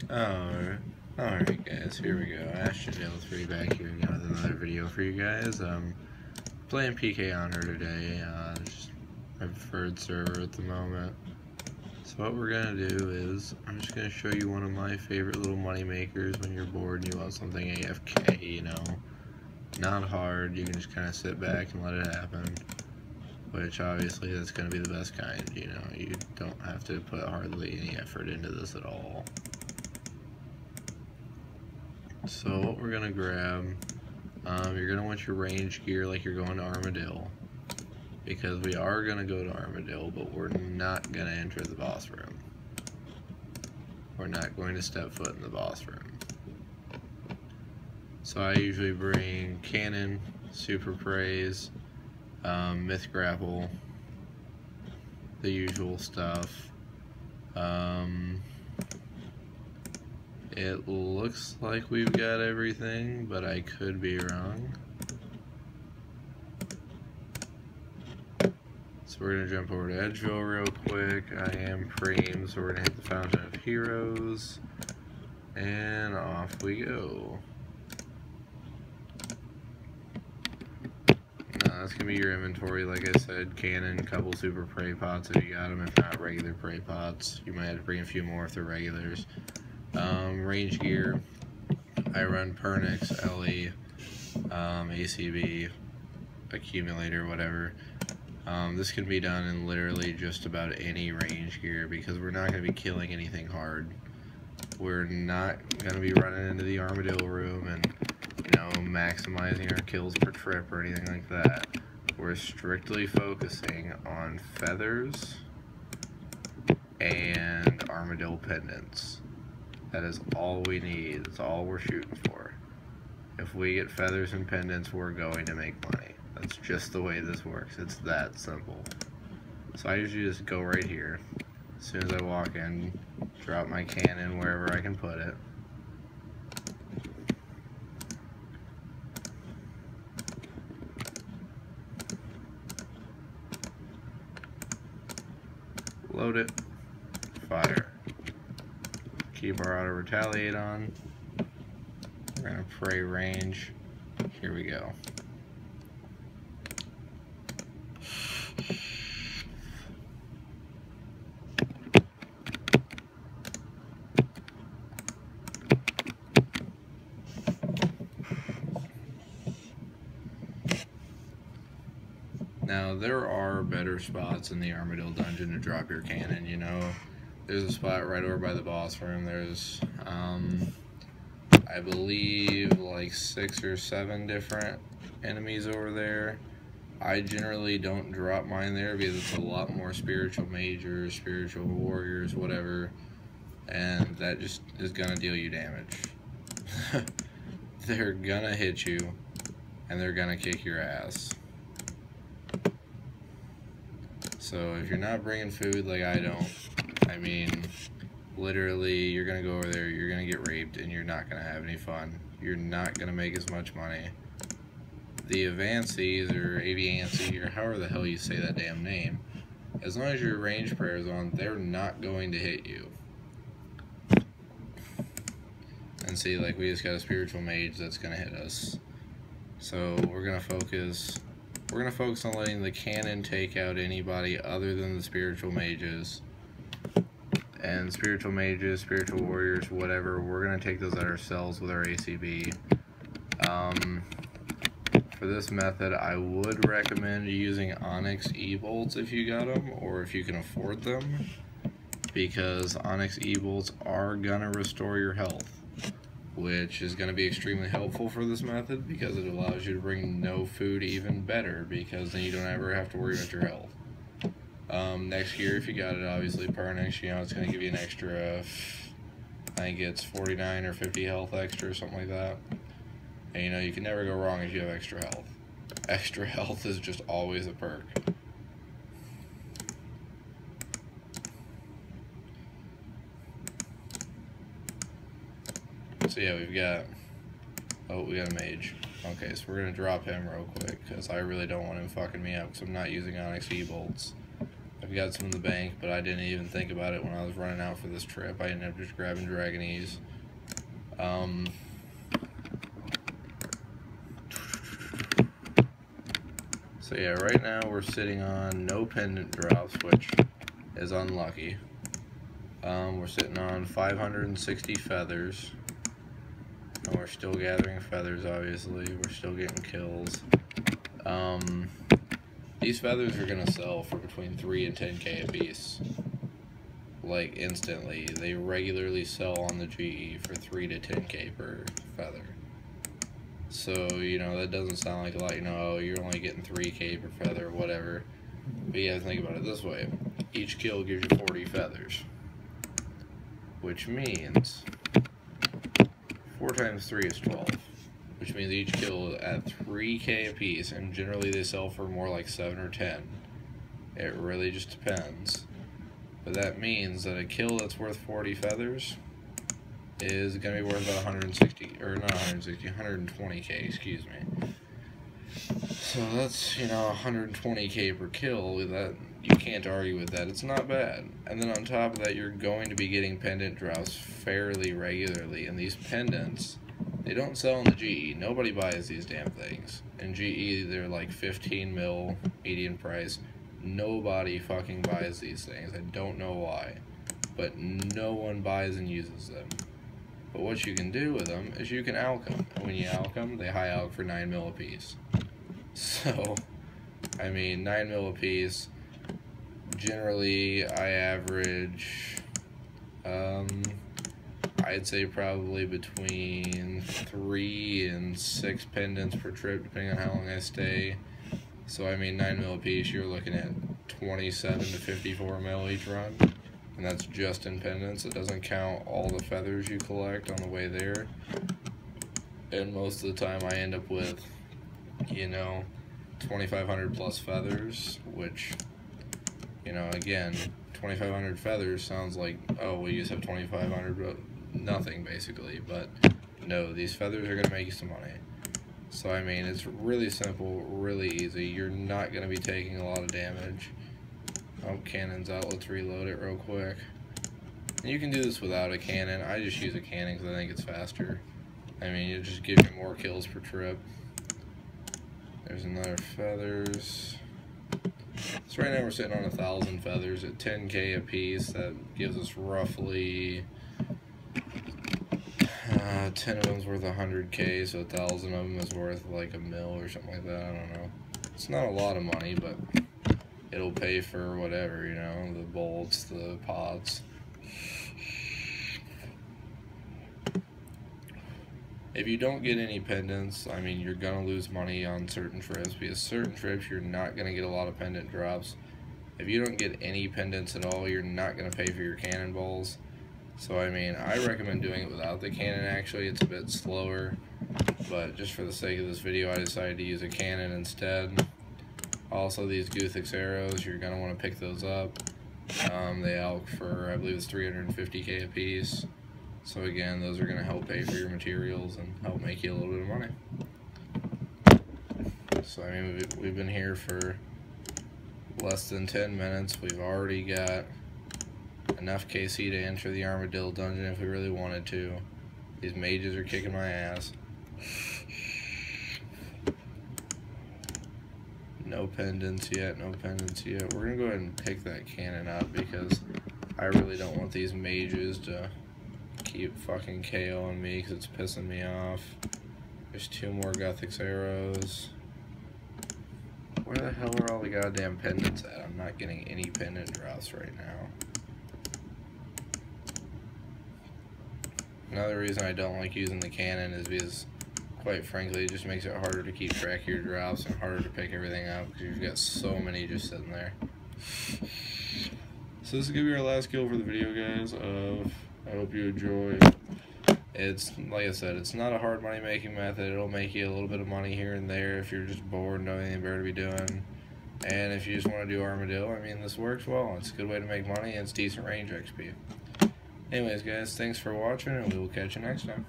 Alright guys, here we go. Ashton3 back here again with another video for you guys. Playing pkhonor today, just my preferred server at the moment. So what we're gonna do is, I'm just gonna show you one of my favorite little money makers when you're bored and you want something AFK, you know. Not hard, you can just kinda sit back and let it happen. Which obviously that's gonna be the best kind, you know. You don't have to put hardly any effort into this at all. So what we're going to grab, you're going to want your range gear like you're going to Armadyl, because we are going to go to Armadyl, but we're not going to enter the boss room. We're not going to step foot in the boss room. So I usually bring cannon, super praise, myth grapple, the usual stuff. It looks like we've got everything, but I could be wrong. So we're going to jump over to Edgeville real quick. I am Preem, so we're going to hit the Fountain of Heroes. And off we go. That's going to be your inventory, like I said. Cannon, couple super prey pots if you got them. If not, regular prey pots. You might have to bring a few more if they're regulars. Range gear, I run Pernix, LE, ACB, accumulator, whatever. This can be done in literally just about any range gear because we're not going to be killing anything hard. We're not going to be running into the Armadyl room and, you know, maximizing our kills per trip or anything like that. We're strictly focusing on feathers and Armadyl pendants. That is all we need. That's all we're shooting for. If we get feathers and pendants, we're going to make money. That's just the way this works. It's that simple. So I usually just go right here. As soon as I walk in, drop my cannon wherever I can put it. Load it. Fire. Keep our auto retaliate on. We're gonna pray range. Here we go. Now there are better spots in the Armadyl dungeon to drop your cannon, you know. There's a spot right over by the boss room. There's, I believe, like 6 or 7 different enemies over there. I generally don't drop mine there because it's a lot more spiritual mages, spiritual warriors, whatever, and that just is gonna deal you damage. They're gonna hit you, and they're gonna kick your ass. So if you're not bringing food like I don't, I mean, literally, you're going to go over there, you're going to get raped, and you're not going to have any fun. You're not going to make as much money. The aviansies, or aviansies, or however the hell you say that damn name, as long as your range prayer is on, they're not going to hit you. And see, like, we just got a spiritual mage that's going to hit us. So we're going to focus on letting the cannon take out anybody other than the spiritual mages. And spiritual mages, spiritual warriors, whatever, we're going to take those out ourselves with our ACB. For this method, I would recommend using Onyx E-bolts if you got them, or if you can afford them, because Onyx E-bolts are going to restore your health, which is going to be extremely helpful for this method, because it allows you to bring no food even better, because then you don't ever have to worry about your health. Next gear, if you got it, obviously Pernix, you know, it's going to give you an extra, I think it's 49 or 50 health extra, or something like that. And you know, you can never go wrong if you have extra health. Extra health is just always a perk. So yeah, we got a mage. Okay, so we're going to drop him real quick, because I really don't want him fucking me up, because I'm not using Onyx E-bolts. If I've got some in the bank, but I didn't even think about it when I was running out for this trip. I ended up just grabbing Dragonese. So yeah, right now we're sitting on no pendant drops, which is unlucky. We're sitting on 560 feathers. And we're still gathering feathers, obviously. We're still getting kills. These feathers are going to sell for between 3 and 10k a piece. Like, instantly. They regularly sell on the GE for 3 to 10k per feather. So, you know, that doesn't sound like a lot. You know, oh, you're only getting 3k per feather or whatever. But you gotta think about it this way. Each kill gives you 40 feathers. Which means 4 times 3 is 12. Which means each kill at 3k a piece, and generally they sell for more like 7 or 10. It really just depends. But that means that a kill that's worth 40 feathers is going to be worth about 160, or not 160, 120k, excuse me. So that's, you know, 120k per kill. That, you can't argue with that. It's not bad. And then on top of that, you're going to be getting pendant drops fairly regularly, and these pendants, they don't sell in the GE. Nobody buys these damn things. In GE, they're like 15 mil median price. Nobody fucking buys these things. I don't know why, but no one buys and uses them. But what you can do with them is you can alch them. And when you alch them, they high alch for 9 mil a piece. So, I mean, 9 mil a piece. Generally, I average, I'd say probably between 3 and 6 pendants per trip, depending on how long I stay. So, I mean, 9 mil a piece, you're looking at 27 to 54 mil each run. And that's just in pendants. It doesn't count all the feathers you collect on the way there. And most of the time I end up with, you know, 2,500 plus feathers, which, you know, again, 2,500 feathers sounds like, oh, well, you just have 2,500, nothing basically. But no, these feathers are going to make you some money. So, I mean, it's really simple, really easy. You're not going to be taking a lot of damage. Oh, cannon's out. Let's reload it real quick. And you can do this without a cannon. I just use a cannon because I think it's faster. I mean, it just gives you more kills per trip. There's another feathers. So right now we're sitting on 1,000 feathers at 10k a piece. That gives us roughly 10 of them's worth 100k, so 1,000 of them is worth like $1 mil or something like that. I don't know. It's not a lot of money, but it'll pay for whatever, you know, the bolts, the pods. If you don't get any pendants, I mean, you're going to lose money on certain trips, because certain trips you're not going to get a lot of pendant drops. If you don't get any pendants at all, you're not going to pay for your cannonballs. So, I mean, I recommend doing it without the cannon, actually. It's a bit slower, but just for the sake of this video, I decided to use a cannon instead. Also, these Guthix arrows, you're going to want to pick those up. They alch for, I believe it's 350k a piece. So again, those are going to help pay for your materials and help make you a little bit of money. So, I mean, we've been here for less than 10 minutes. We've already got enough KC to enter the Armadyl dungeon if we really wanted to. These mages are kicking my ass. No pendants yet, no pendants yet. We're going to go ahead and pick that cannon up because I really don't want these mages to keep fucking KOing me because it's pissing me off. There's 2 more Guthix arrows. Where the hell are all the goddamn pendants at? I'm not getting any pendant drops right now. Another reason I don't like using the cannon is because, quite frankly, it just makes it harder to keep track of your drops and harder to pick everything up because you've got so many just sitting there. So this is going to be our last kill for the video, guys. I hope you enjoy. It's, like I said, it's not a hard money making method. It'll make you a little bit of money here and there if you're just bored and don't have anything better to be doing. And if you just want to do Armadyl, I mean, this works well. It's a good way to make money and it's decent range XP. Anyways, guys, thanks for watching and we will catch you next time.